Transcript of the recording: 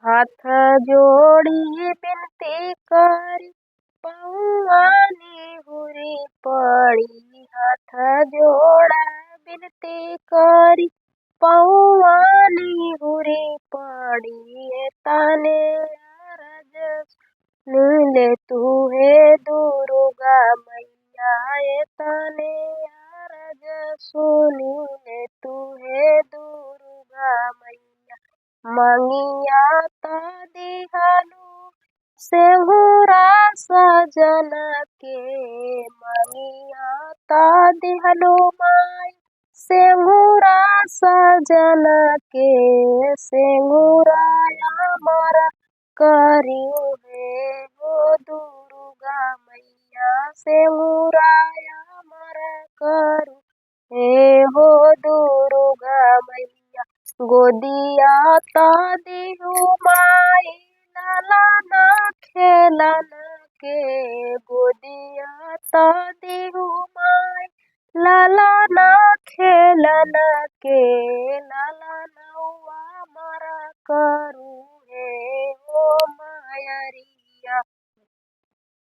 हाथ जोड़ी बिनती करी पौआनी हुरी पड़ी। हाथ जोड़ा बिनती करी पौआनी हुरी पड़ी। ताने अरज नीले तू हे दुर्गा मैया। ताने अरज सुनीले तू हे दुर्गा मैया। मंगिया ता दिहलु सेहुरा सजन के। मंगिया ता दिहलु माई सेहुरा सजन के। सेहुरा अमर करियो हे हो दुर्गा मैया। सेहुरा अमर करू हे हो दुर्गा मैया। गोदिया ता दिहु माई लालन खेलन के। गोदिया ता दिहु माई लालन खेलन के। लालन